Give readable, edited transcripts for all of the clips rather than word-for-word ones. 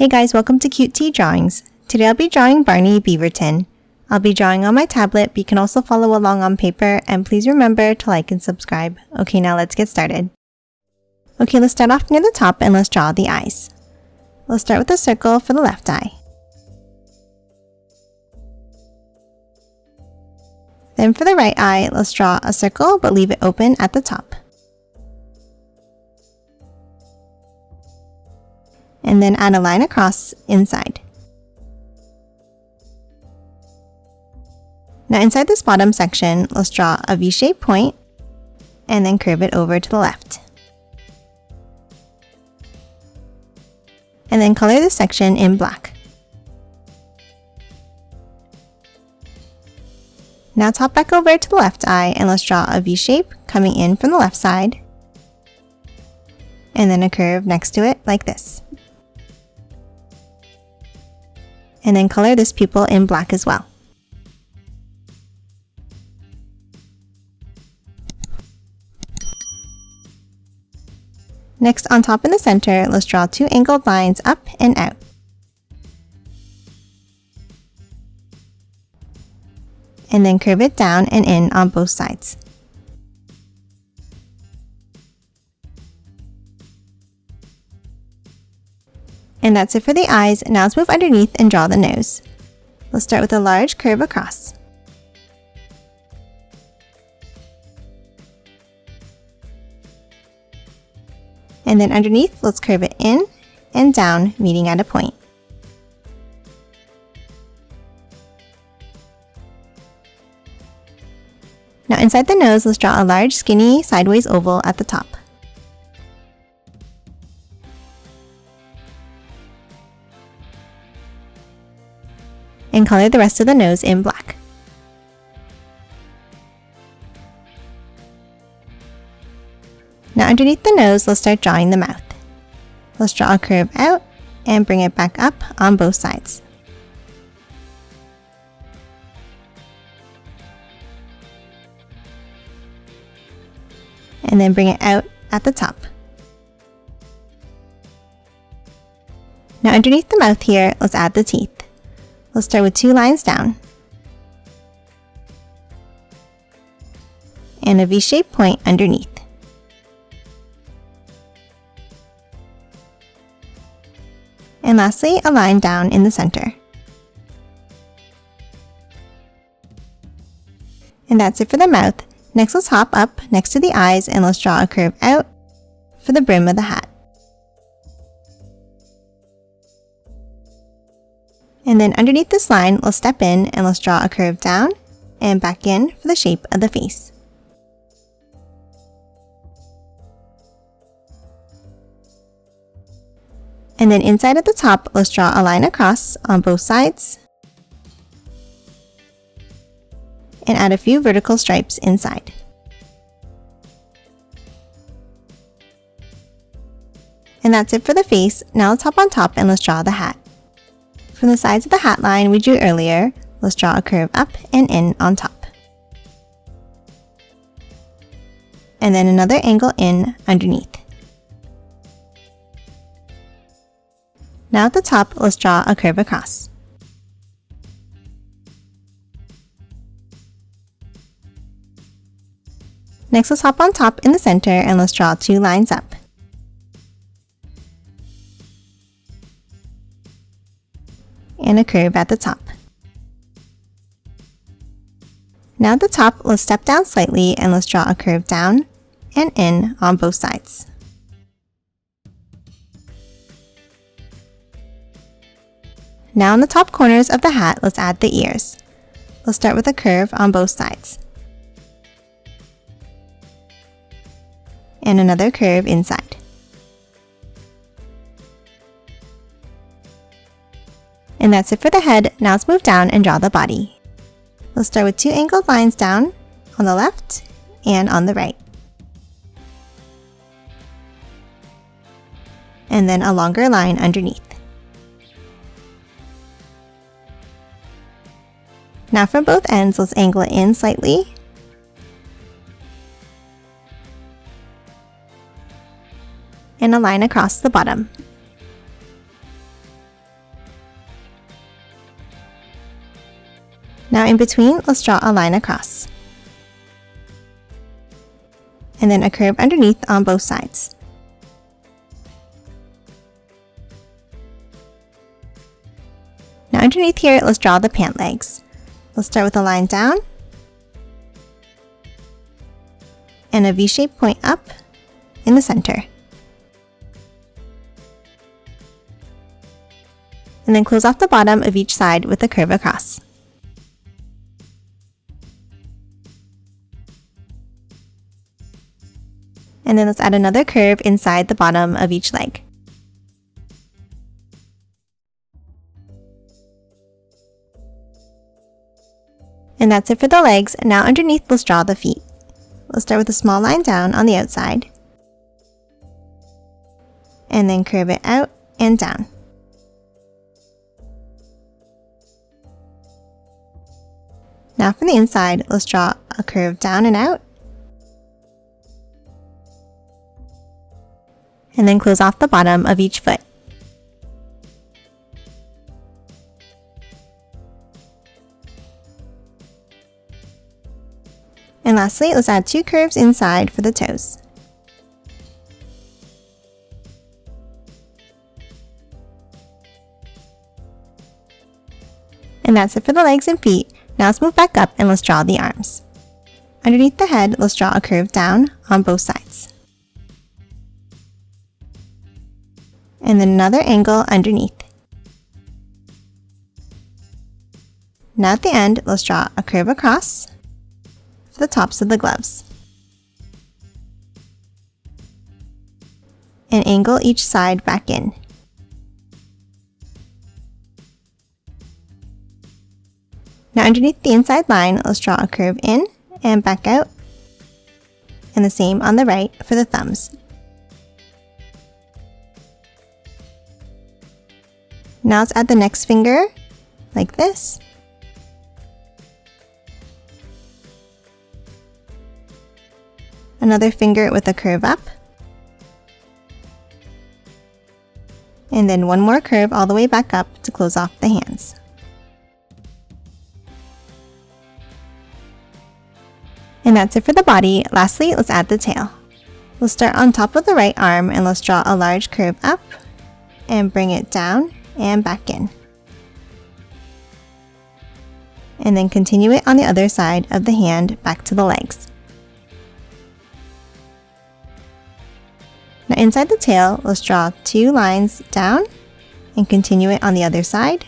Hey guys, welcome to Cute Tea Drawings. Today I'll be drawing Barney Beaverton. I'll be drawing on my tablet, but you can also follow along on paper, and please remember to like and subscribe. Okay, now let's get started. Okay, let's start off near the top and let's draw the eyes. Let's start with a circle for the left eye. Then for the right eye, let's draw a circle but leave it open at the top. And then add a line across inside. Now inside this bottom section, let's draw a V-shaped point and then curve it over to the left. And then color this section in black. Now top back over to the left eye and let's draw a V-shape coming in from the left side. And then a curve next to it like this. And then color this pupil in black as well. Next, on top in the center, let's draw two angled lines up and out. And then curve it down and in on both sides. And that's it for the eyes. Now let's move underneath and draw the nose. Let's start with a large curve across. And then underneath, let's curve it in and down, meeting at a point. Now inside the nose, let's draw a large skinny sideways oval at the top. And color the rest of the nose in black. Now underneath the nose, let's start drawing the mouth. Let's draw a curve out and bring it back up on both sides. And then bring it out at the top. Now underneath the mouth here, let's add the teeth. Let's start with two lines down. And a V-shaped point underneath. And lastly, a line down in the center. And that's it for the mouth. Next, let's hop up next to the eyes and let's draw a curve out for the brim of the hat. And then underneath this line, let's step in and let's draw a curve down and back in for the shape of the face. And then inside at the top, let's draw a line across on both sides and add a few vertical stripes inside. And that's it for the face. Now let's hop on top and let's draw the hat. From the sides of the hat line we drew earlier, let's draw a curve up and in on top. And then another angle in underneath. Now at the top, let's draw a curve across. Next, let's hop on top in the center and let's draw two lines up. And a curve at the top. Now at the top, let's step down slightly and let's draw a curve down and in on both sides. Now in the top corners of the hat, let's add the ears. Let's start with a curve on both sides. And another curve inside. And that's it for the head. Now let's move down and draw the body. Let's start with two angled lines down on the left and on the right. And then a longer line underneath. Now from both ends, let's angle it in slightly. And a line across the bottom. Now in between, let's draw a line across. And then a curve underneath on both sides. Now underneath here, let's draw the pant legs. Let's start with a line down and a V-shaped point up in the center. And then close off the bottom of each side with a curve across. And then let's add another curve inside the bottom of each leg. And that's it for the legs. Now underneath, let's draw the feet. Let's start with a small line down on the outside. And then curve it out and down. Now from the inside, let's draw a curve down and out. And then close off the bottom of each foot. And lastly, let's add 2 curves inside for the toes. And that's it for the legs and feet. Now let's move back up and let's draw the arms. Underneath the head, let's draw a curve down on both sides. And then another angle underneath. Now at the end, let's draw a curve across for the tops of the gloves. And angle each side back in. Now underneath the inside line, let's draw a curve in and back out. And the same on the right for the thumbs. Now let's add the next finger, like this. Another finger with a curve up. And then one more curve all the way back up to close off the hands. And that's it for the body. Lastly, let's add the tail. We'll start on top of the right arm and let's draw a large curve up and bring it down and back in. And then continue it on the other side of the hand back to the legs. Now inside the tail, let's draw 2 lines down and continue it on the other side.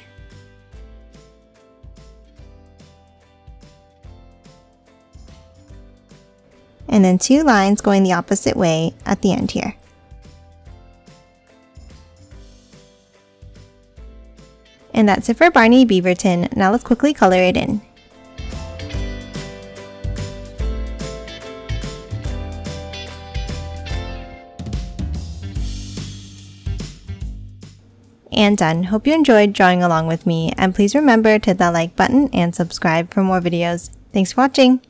And then 2 lines going the opposite way at the end here. And that's it for Barney Beaverton. Now let's quickly color it in. And done. Hope you enjoyed drawing along with me, and please remember to hit that like button and subscribe for more videos. Thanks for watching!